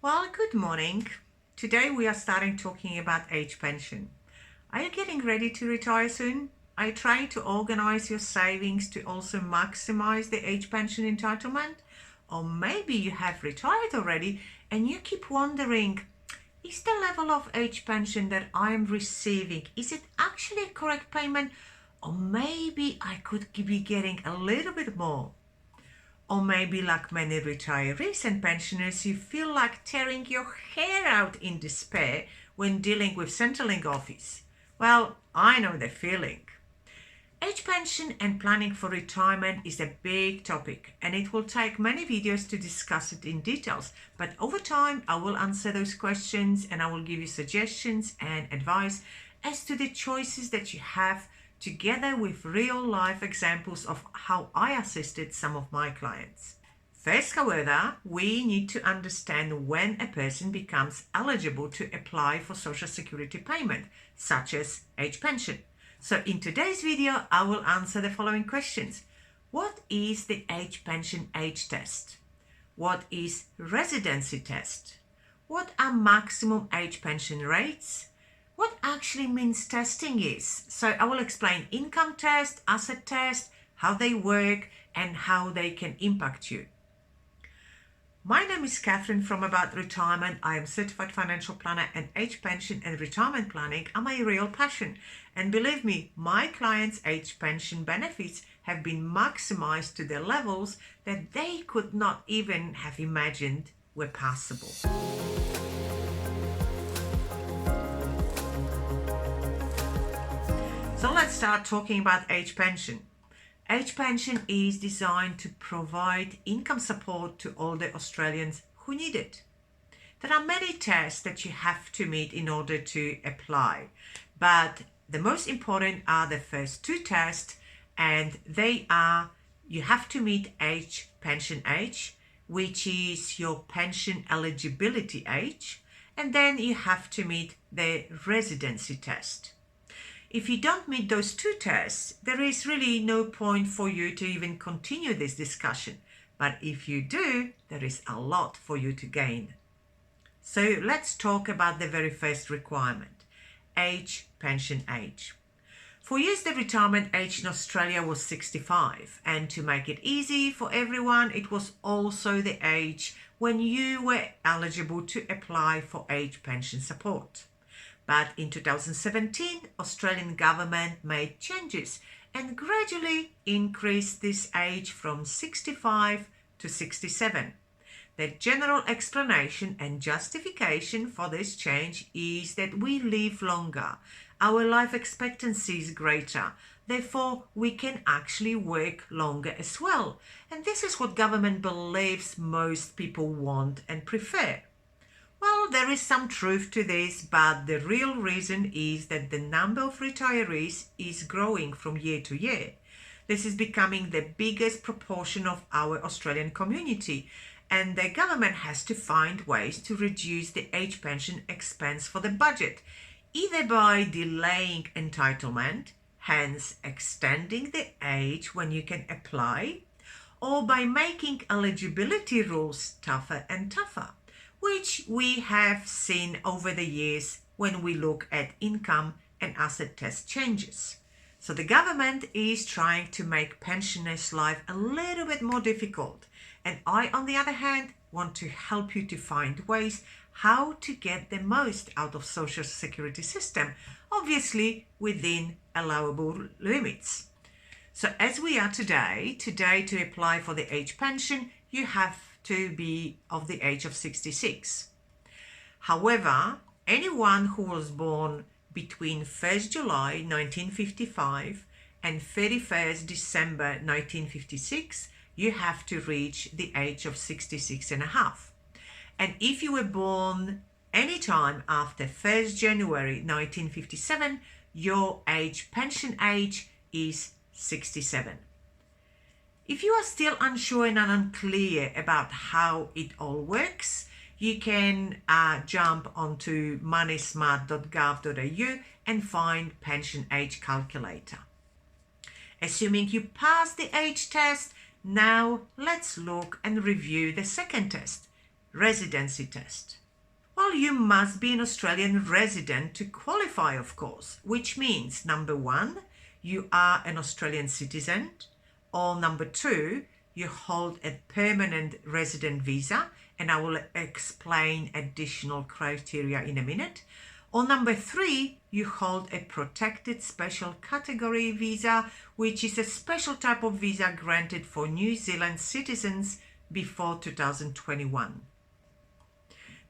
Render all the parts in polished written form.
Well, good morning. Today we are starting talking about age pension. Are you getting ready to retire soon? Are you trying to organize your savings to also maximize the age pension entitlement? Or maybe you have retired already and you keep wondering, is the level of age pension that I am receiving, is it actually a correct payment? Or maybe I could be getting a little bit more. Or maybe, like many retirees and pensioners, you feel like tearing your hair out in despair when dealing with Centrelink office. Well, I know the feeling. Age pension and planning for retirement is a big topic, and it will take many videos to discuss it in details. But over time, I will answer those questions and I will give you suggestions and advice as to the choices that you have, together with real-life examples of how I assisted some of my clients. First, however, we need to understand when a person becomes eligible to apply for Social Security payment, such as age pension. So in today's video, I will answer the following questions. What is the age pension age test? What is residency test? What are maximum age pension rates? What actually means testing is. So I will explain income test, asset test, how they work and how they can impact you. My name is Katherine from About Retirement. I am certified financial planner, and age pension and retirement planning are my real passion. And believe me, my clients' age pension benefits have been maximized to the levels that they could not even have imagined were possible. So let's start talking about age pension. Age pension is designed to provide income support to older Australians who need it. There are many tests that you have to meet in order to apply, but the most important are the first two tests, and they are: you have to meet age pension age, which is your pension eligibility age, and then you have to meet the residency test. If you don't meet those two tests, there is really no point for you to even continue this discussion. But if you do, there is a lot for you to gain. So let's talk about the very first requirement, age pension age. For years, the retirement age in Australia was 65, and to make it easy for everyone, it was also the age when you were eligible to apply for age pension support. But in 2017, Australian government made changes and gradually increased this age from 65 to 67. The general explanation and justification for this change is that we live longer. Our life expectancy is greater. Therefore, we can actually work longer as well. And this is what government believes most people want and prefer. Well, there is some truth to this, but the real reason is that the number of retirees is growing from year to year. This is becoming the biggest proportion of our Australian community, and the government has to find ways to reduce the age pension expense for the budget, either by delaying entitlement, hence extending the age when you can apply, or by making eligibility rules tougher and tougher, which we have seen over the years when we look at income and asset test changes. So the government is trying to make pensioners' life a little bit more difficult. And I, on the other hand, want to help you to find ways how to get the most out of Social Security system, obviously within allowable limits. So as we are today to apply for the age pension, you have to be of the age of 66. However, anyone who was born between 1st July 1955 and 31st December 1956, you have to reach the age of 66 and a half. And if you were born anytime after 1st January 1957, your age pension age is 67. If you are still unsure and unclear about how it all works, you can jump onto moneysmart.gov.au and find pension age calculator. Assuming you pass the age test, now let's look and review the second test, residency test. Well, you must be an Australian resident to qualify, of course, which means number one, you are an Australian citizen, or number two, you hold a permanent resident visa, and I will explain additional criteria in a minute. Or number three, you hold a protected special category visa, which is a special type of visa granted for New Zealand citizens before 2021.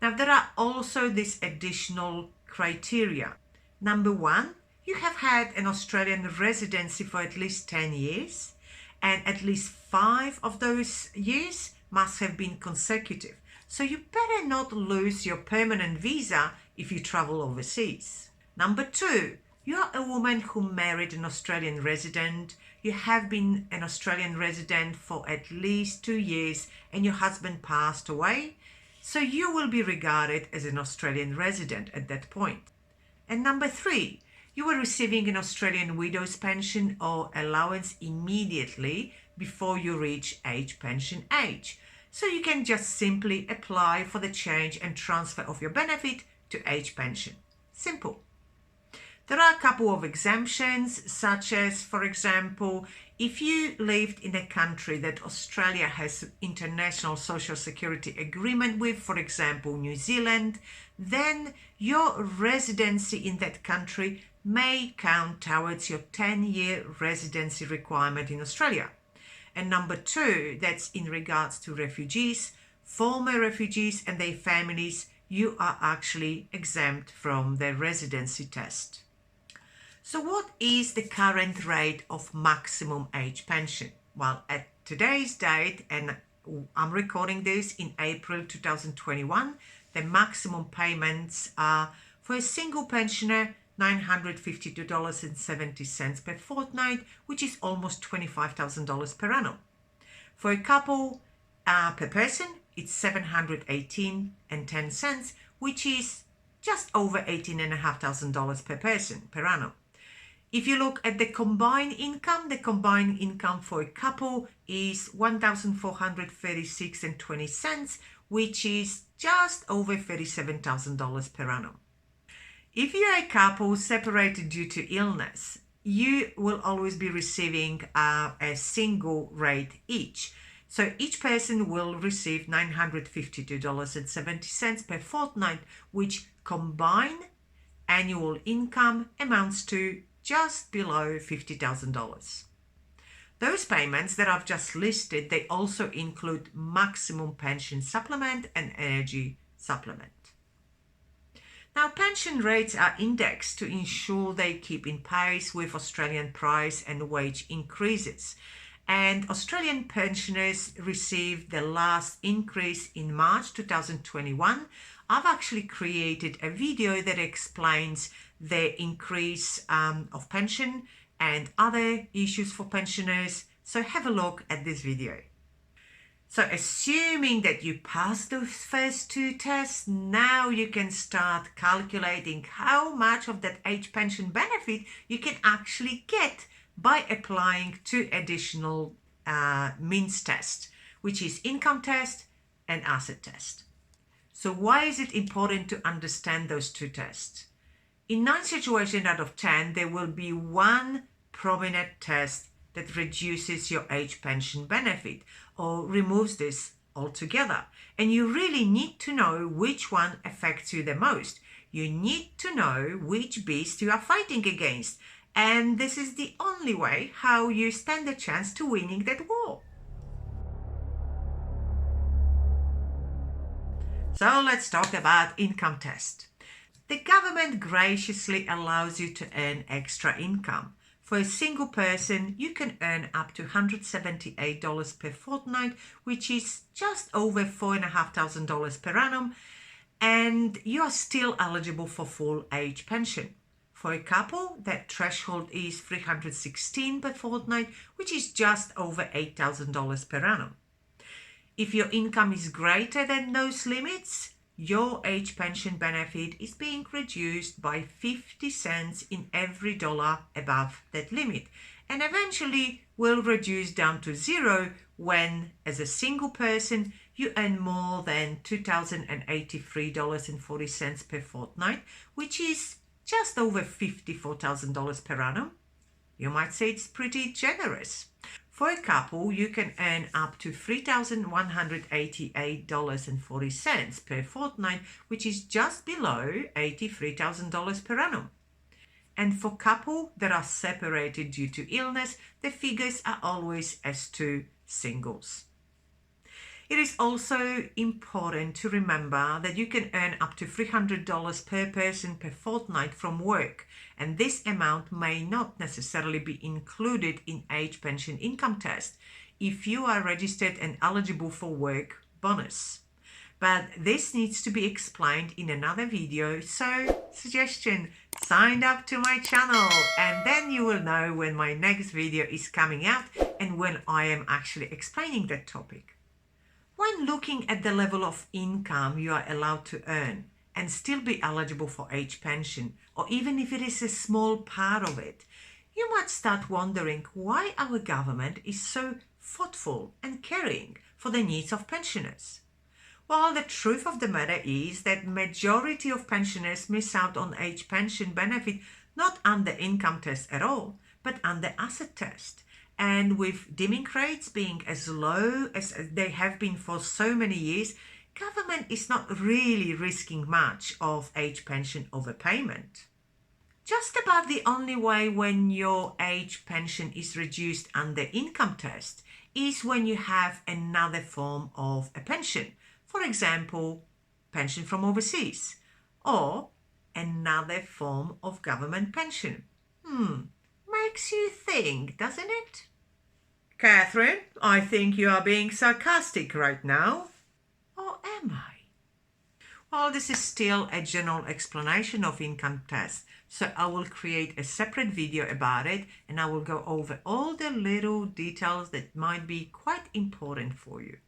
Now, there are also these additional criteria. Number one, you have had an Australian residency for at least 10 years, and at least 5 of those years must have been consecutive. So you better not lose your permanent visa if you travel overseas. Number two, you are a woman who married an Australian resident. You have been an Australian resident for at least 2 years and your husband passed away. So you will be regarded as an Australian resident at that point. And number three, you were receiving an Australian widow's pension or allowance immediately before you reach age pension age. So you can just simply apply for the change and transfer of your benefit to age pension. Simple. There are a couple of exemptions, such as, for example, if you lived in a country that Australia has international social security agreement with, for example, New Zealand, then your residency in that country may count towards your 10-year residency requirement in Australia. And number two, that's in regards to refugees, former refugees and their families, you are actually exempt from the residency test. So what is the current rate of maximum age pension? Well, at today's date, and I'm recording this in April 2021, the maximum payments are for a single pensioner, $952.70 per fortnight, which is almost $25,000 per annum. For a couple per person, it's $718.10, which is just over $18,500 per person per annum. If you look at the combined income for a couple is $1,436.20, which is just over $37,000 per annum. If you're a couple separated due to illness, you will always be receiving a single rate each. So each person will receive $952.70 per fortnight, which combined annual income amounts to just below $50,000. Those payments that I've just listed, they also include maximum pension supplement and energy supplement. Now, pension rates are indexed to ensure they keep in pace with Australian price and wage increases. And Australian pensioners received the last increase in March 2021. I've actually created a video that explains the increase of pension and other issues for pensioners. So have a look at this video. So assuming that you passed those first two tests, now you can start calculating how much of that age pension benefit you can actually get by applying two additional means tests, which is income test and asset test. So why is it important to understand those two tests? In 9 situations out of 10, there will be one prominent test that reduces your age pension benefit or removes this altogether. And you really need to know which one affects you the most. You need to know which beast you are fighting against. And this is the only way how you stand a chance to winning that war. So let's talk about income test. The government graciously allows you to earn extra income. For a single person, you can earn up to $178 per fortnight, which is just over $4,500 per annum, and you are still eligible for full age pension. For a couple, that threshold is $316 per fortnight, which is just over $8,000 per annum. If your income is greater than those limits, your age pension benefit is being reduced by 50 cents in every dollar above that limit, and eventually will reduce down to zero when, as a single person, you earn more than $2,083.40 per fortnight, which is just over $54,000 per annum, you might say it's pretty generous. For a couple, you can earn up to $3,188.40 per fortnight, which is just below $83,000 per annum. And for couple that are separated due to illness, the figures are always as two singles. It is also important to remember that you can earn up to $300 per person per fortnight from work, and this amount may not necessarily be included in age pension income test if you are registered and eligible for work bonus. But this needs to be explained in another video, so suggestion, sign up to my channel and then you will know when my next video is coming out and when I am actually explaining that topic. When looking at the level of income you are allowed to earn and still be eligible for age pension, or even if it is a small part of it, you might start wondering why our government is so thoughtful and caring for the needs of pensioners. Well, the truth of the matter is that majority of pensioners miss out on age pension benefit not under income test at all, but under asset test. And with dimming rates being as low as they have been for so many years, government is not really risking much of age pension overpayment. Just about the only way when your age pension is reduced under income test is when you have another form of a pension. For example, pension from overseas or another form of government pension. Makes you think, doesn't it? Catherine, I think you are being sarcastic right now. Or am I? Well, this is still a general explanation of income test, so I will create a separate video about it and I will go over all the little details that might be quite important for you.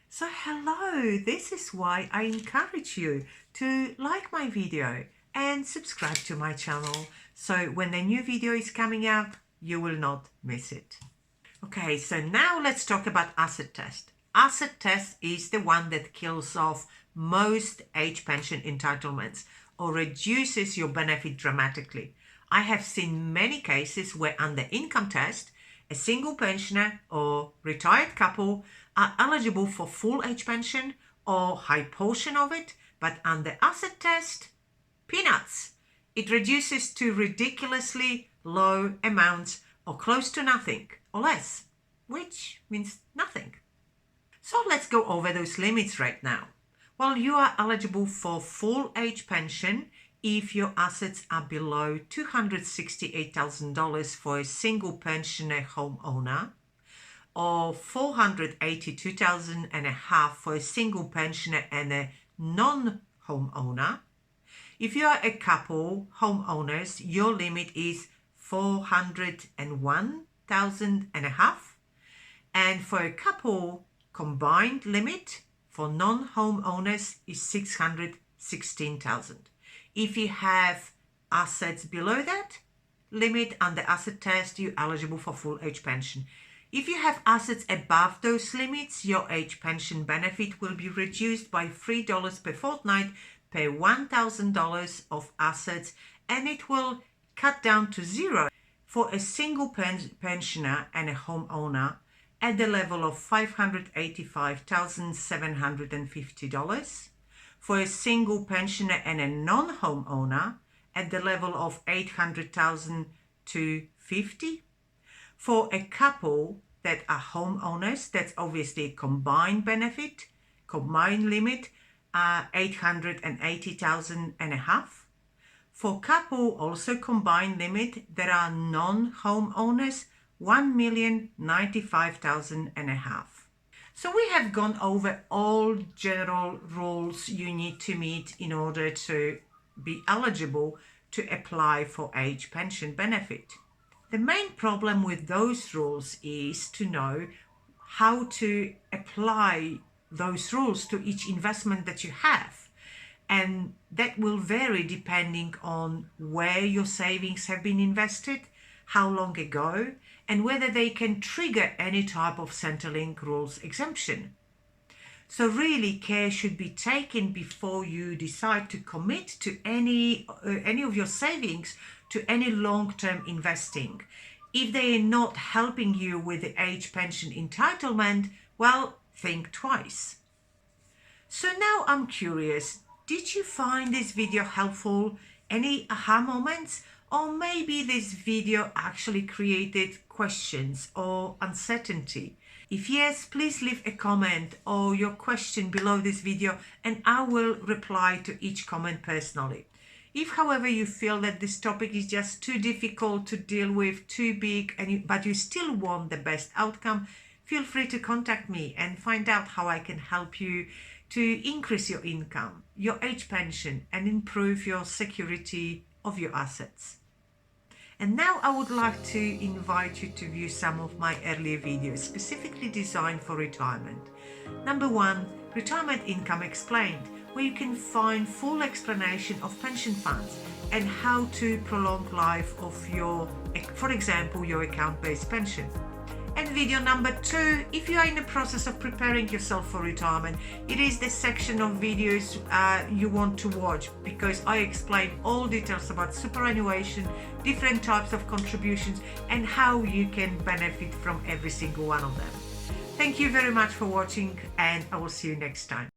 So hello, this is why I encourage you to like my video and subscribe to my channel, so when a new video is coming out, you will not miss it. Okay, so now let's talk about asset test. Asset test is the one that kills off most age pension entitlements or reduces your benefit dramatically. I have seen many cases where under income test, a single pensioner or retired couple are eligible for full age pension or high portion of it, but under asset test, peanuts. It reduces to ridiculously low amounts or close to nothing or less, which means nothing. So let's go over those limits right now. Well, you are eligible for full age pension if your assets are below $268,000 for a single pensioner homeowner, or $482,500 for a single pensioner and a non-homeowner. If you are a couple homeowners, your limit is $401,500, and for a couple combined limit for non-homeowners is $616,000. If you have assets below that limit under asset test, you're eligible for full age pension. If you have assets above those limits, your age pension benefit will be reduced by $3 per fortnight per $1,000 of assets, and it will cut down to zero for a single pensioner and a homeowner at the level of $585,750, for a single pensioner and a non-homeowner at the level of $800,250, for a couple that are homeowners, that's obviously a combined benefit, combined limit, $880,500, for couple also combined limit that are non-homeowners, $1,095,500. So we have gone over all general rules you need to meet in order to be eligible to apply for age pension benefit. The main problem with those rules is to know how to apply those rules to each investment that you have. And that will vary depending on where your savings have been invested, how long ago, and whether they can trigger any type of Centrelink rules exemption. So really care should be taken before you decide to commit to any of your savings to any long-term investing. If they are not helping you with the age pension entitlement, well, think twice. So now I'm curious, did you find this video helpful? Any aha moments? Or maybe this video actually created questions or uncertainty? If yes, please leave a comment or your question below this video and I will reply to each comment personally. If, however, you feel that this topic is just too difficult to deal with, too big, but you still want the best outcome, feel free to contact me and find out how I can help you to increase your income, your age pension, and improve your security of your assets. And now I would like to invite you to view some of my earlier videos specifically designed for retirement. Number 1, Retirement Income Explained, where you can find full explanation of pension funds and how to prolong life of your, for example, your account-based pension. And video number 2, if you are in the process of preparing yourself for retirement, it is the section of videos you want to watch, because I explain all details about superannuation, different types of contributions, and how you can benefit from every single one of them. Thank you very much for watching, and I will see you next time.